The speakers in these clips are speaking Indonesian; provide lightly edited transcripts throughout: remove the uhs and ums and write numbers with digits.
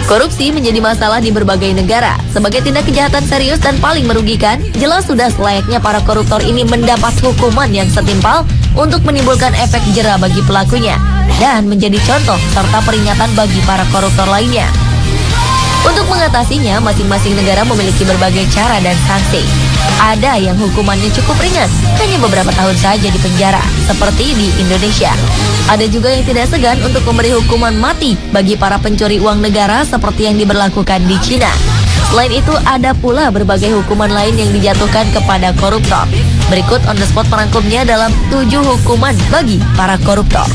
Korupsi menjadi masalah di berbagai negara. Sebagai tindak kejahatan serius dan paling merugikan, jelas sudah selayaknya para koruptor ini mendapat hukuman yang setimpal untuk menimbulkan efek jera bagi pelakunya dan menjadi contoh serta peringatan bagi para koruptor lainnya. Untuk mengatasinya, masing-masing negara memiliki berbagai cara dan sanksi. Ada yang hukumannya cukup ringan, hanya beberapa tahun saja di penjara, seperti di Indonesia. Ada juga yang tidak segan untuk memberi hukuman mati bagi para pencuri uang negara seperti yang diberlakukan di Cina. Selain itu, ada pula berbagai hukuman lain yang dijatuhkan kepada koruptor. Berikut on the spot merangkumnya dalam 7 hukuman bagi para koruptor.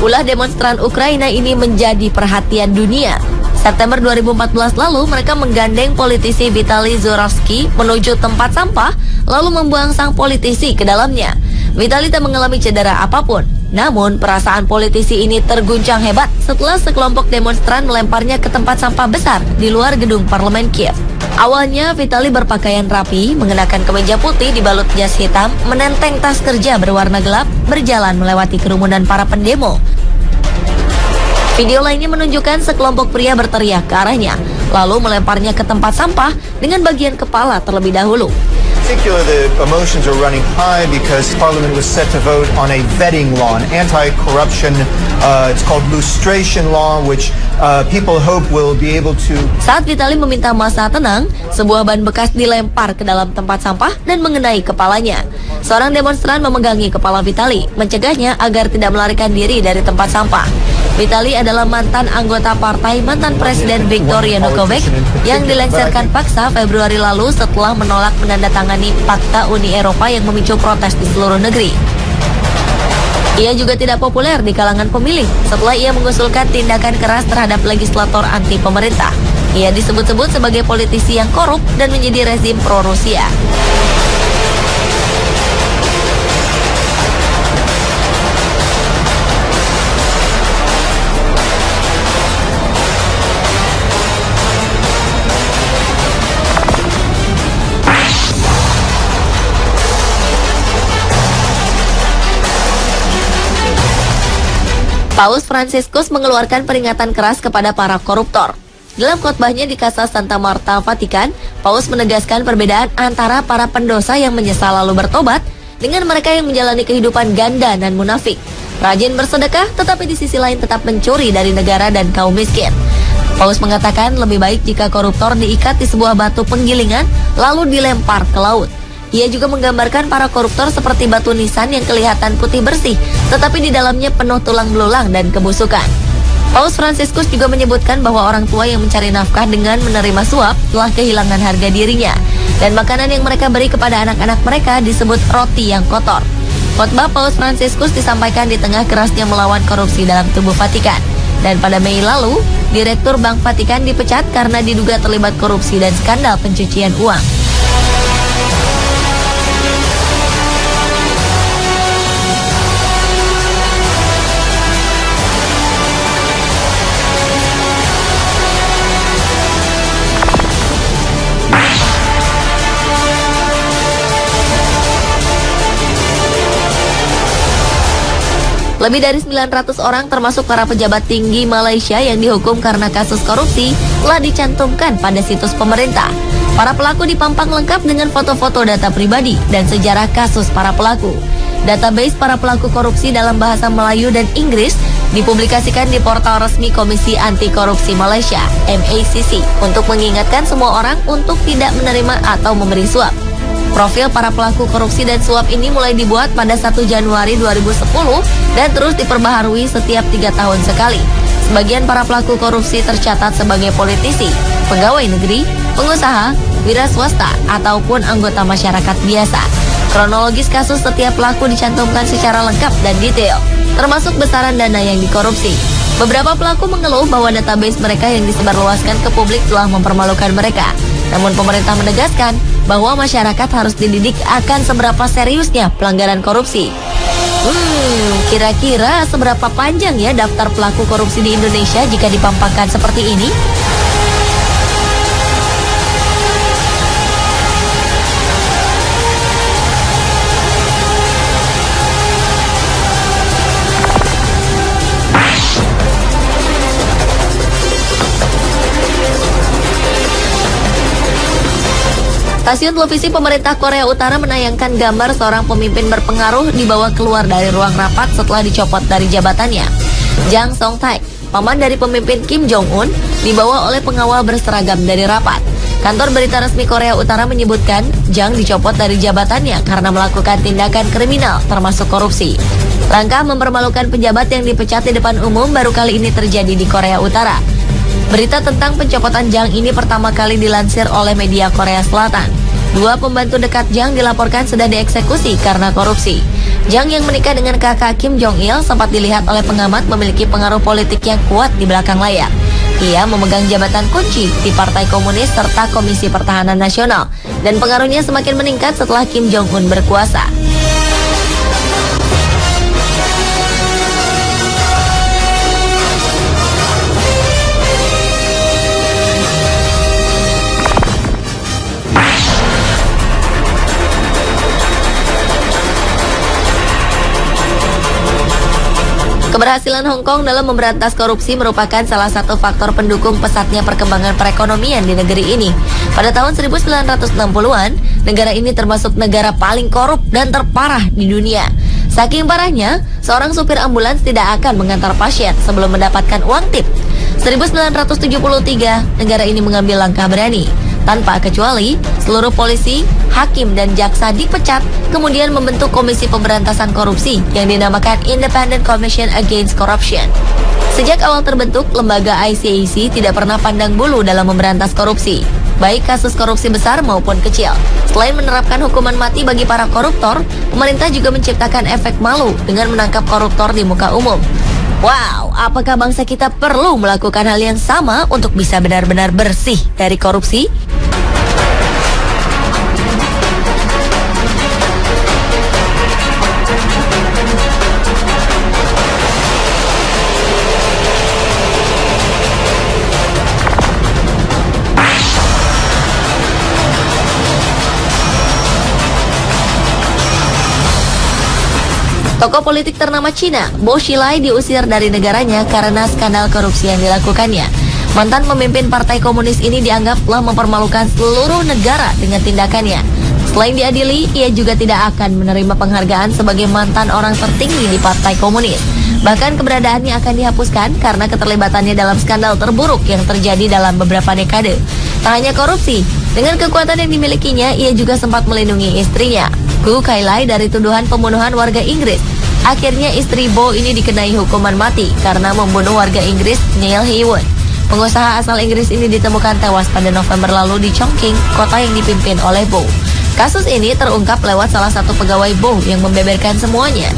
Ulah demonstran Ukraina ini menjadi perhatian dunia. September 2014 lalu, mereka menggandeng politisi Vitaly Zurovsky menuju tempat sampah, lalu membuang sang politisi ke dalamnya. Vitaly tak mengalami cedera apapun. Namun, perasaan politisi ini terguncang hebat setelah sekelompok demonstran melemparnya ke tempat sampah besar di luar gedung parlemen Kiev. Awalnya, Vitaly berpakaian rapi, mengenakan kemeja putih dibalut jas hitam, menenteng tas kerja berwarna gelap, berjalan melewati kerumunan para pendemo. Video lainnya menunjukkan sekelompok pria berteriak ke arahnya, lalu melemparnya ke tempat sampah dengan bagian kepala terlebih dahulu. The emotions are running high because Parliament was set to vote on a vetting law, an anti-corruption, it's called lustration law, which people hope will be able to... Saat Vitaly meminta massa tenang, sebuah ban bekas dilempar ke dalam tempat sampah dan mengenai kepalanya. Seorang demonstran memegangi kepala Vitaly, mencegahnya agar tidak melarikan diri dari tempat sampah. Vitaly adalah mantan anggota partai mantan Presiden Viktor Yanukovych yang dilengsarkan paksa Februari lalu setelah menolak menandatangani Fakta Uni Eropa yang memicu protes di seluruh negeri. Ia juga tidak populer di kalangan pemilih setelah ia mengusulkan tindakan keras terhadap legislator anti pemerintah. Ia disebut-sebut sebagai politisi yang korup dan menjadi rezim pro-Rusia. Paus Fransiskus mengeluarkan peringatan keras kepada para koruptor. Dalam khotbahnya di Casa Santa Marta, Vatikan, Paus menegaskan perbedaan antara para pendosa yang menyesal lalu bertobat dengan mereka yang menjalani kehidupan ganda dan munafik. Rajin bersedekah, tetapi di sisi lain tetap mencuri dari negara dan kaum miskin. Paus mengatakan lebih baik jika koruptor diikat di sebuah batu penggilingan lalu dilempar ke laut. Ia juga menggambarkan para koruptor seperti batu nisan yang kelihatan putih bersih, tetapi di dalamnya penuh tulang belulang dan kebusukan. Paus Fransiskus juga menyebutkan bahwa orang tua yang mencari nafkah dengan menerima suap telah kehilangan harga dirinya, dan makanan yang mereka beri kepada anak-anak mereka disebut roti yang kotor. Khotbah Paus Fransiskus disampaikan di tengah kerasnya melawan korupsi dalam tubuh Vatikan. Dan pada Mei lalu, Direktur Bank Vatikan dipecat karena diduga terlibat korupsi dan skandal pencucian uang. Lebih dari 900 orang termasuk para pejabat tinggi Malaysia yang dihukum karena kasus korupsi telah dicantumkan pada situs pemerintah. Para pelaku dipampang lengkap dengan foto-foto data pribadi dan sejarah kasus para pelaku. Database para pelaku korupsi dalam bahasa Melayu dan Inggris dipublikasikan di portal resmi Komisi Anti Korupsi Malaysia, MACC, untuk mengingatkan semua orang untuk tidak menerima atau memberi suap. Profil para pelaku korupsi dan suap ini mulai dibuat pada 1 Januari 2010 dan terus diperbaharui setiap 3 tahun sekali. Sebagian para pelaku korupsi tercatat sebagai politisi, pegawai negeri, pengusaha, wira swasta, ataupun anggota masyarakat biasa. Kronologis kasus setiap pelaku dicantumkan secara lengkap dan detail, termasuk besaran dana yang dikorupsi. Beberapa pelaku mengeluh bahwa database mereka yang disebarluaskan ke publik telah mempermalukan mereka. Namun pemerintah menegaskan bahwa masyarakat harus dididik akan seberapa seriusnya pelanggaran korupsi. Kira-kira seberapa panjang ya daftar pelaku korupsi di Indonesia jika dipampangkan seperti ini? Stasiun televisi pemerintah Korea Utara menayangkan gambar seorang pemimpin berpengaruh dibawa keluar dari ruang rapat setelah dicopot dari jabatannya. Jang Song-taek, paman dari pemimpin Kim Jong-un, dibawa oleh pengawal berseragam dari rapat. Kantor berita resmi Korea Utara menyebutkan Jang dicopot dari jabatannya karena melakukan tindakan kriminal termasuk korupsi. Langkah mempermalukan pejabat yang dipecat di depan umum baru kali ini terjadi di Korea Utara. Berita tentang pencopotan Jang ini pertama kali dilansir oleh media Korea Selatan. 2 pembantu dekat Jang dilaporkan sudah dieksekusi karena korupsi. Jang yang menikah dengan kakak Kim Jong-il sempat dilihat oleh pengamat memiliki pengaruh politik yang kuat di belakang layar. Ia memegang jabatan kunci di Partai Komunis serta Komisi Pertahanan Nasional, dan pengaruhnya semakin meningkat setelah Kim Jong-un berkuasa. Keberhasilan Hong Kong dalam memberantas korupsi merupakan salah satu faktor pendukung pesatnya perkembangan perekonomian di negeri ini. Pada tahun 1960-an, negara ini termasuk negara paling korup dan terparah di dunia. Saking parahnya, seorang supir ambulans tidak akan mengantar pasien sebelum mendapatkan uang tip. 1973, negara ini mengambil langkah berani. Tanpa kecuali, seluruh polisi, hakim, dan jaksa dipecat, kemudian membentuk Komisi Pemberantasan Korupsi yang dinamakan Independent Commission Against Corruption. Sejak awal terbentuk, lembaga ICAC tidak pernah pandang bulu dalam memberantas korupsi, baik kasus korupsi besar maupun kecil. Selain menerapkan hukuman mati bagi para koruptor, pemerintah juga menciptakan efek malu dengan menangkap koruptor di muka umum. Wow, apakah bangsa kita perlu melakukan hal yang sama untuk bisa benar-benar bersih dari korupsi? Tokoh politik ternama Cina, Bo Xilai, diusir dari negaranya karena skandal korupsi yang dilakukannya. Mantan pemimpin Partai Komunis ini dianggap telah mempermalukan seluruh negara dengan tindakannya. Selain diadili, ia juga tidak akan menerima penghargaan sebagai mantan orang tertinggi di Partai Komunis. Bahkan keberadaannya akan dihapuskan karena keterlibatannya dalam skandal terburuk yang terjadi dalam beberapa dekade. Tak hanya korupsi, dengan kekuatan yang dimilikinya, ia juga sempat melindungi istrinya, Gu Kailai, dari tuduhan pembunuhan warga Inggris. Akhirnya istri Bo ini dikenai hukuman mati karena membunuh warga Inggris Neil Heywood. Pengusaha asal Inggris ini ditemukan tewas pada November lalu di Chongqing, kota yang dipimpin oleh Bo. Kasus ini terungkap lewat salah satu pegawai Bo yang membeberkan semuanya.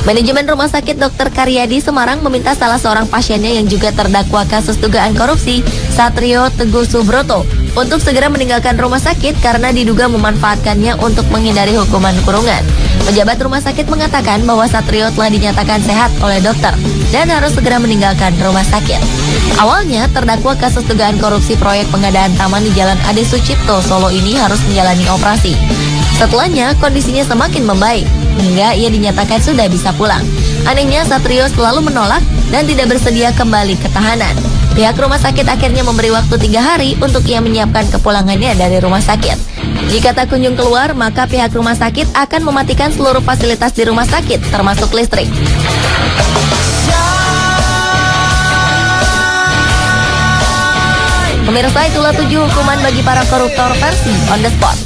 Manajemen Rumah Sakit Dr. Karyadi Semarang meminta salah seorang pasiennya yang juga terdakwa kasus dugaan korupsi, Satrio Teguh Subroto, untuk segera meninggalkan rumah sakit karena diduga memanfaatkannya untuk menghindari hukuman kurungan. Pejabat rumah sakit mengatakan bahwa Satrio telah dinyatakan sehat oleh dokter dan harus segera meninggalkan rumah sakit. Awalnya, terdakwa kasus dugaan korupsi proyek pengadaan taman di Jalan Ade Sucipto, Solo ini harus menjalani operasi. Setelahnya, kondisinya semakin membaik hingga ia dinyatakan sudah bisa pulang. Anehnya, Satrio selalu menolak dan tidak bersedia kembali ke tahanan. Pihak rumah sakit akhirnya memberi waktu 3 hari untuk ia menyiapkan kepulangannya dari rumah sakit. Jika tak kunjung keluar, maka pihak rumah sakit akan mematikan seluruh fasilitas di rumah sakit, termasuk listrik. Pemirsa, itulah 7 hukuman bagi para koruptor versi On The Spot.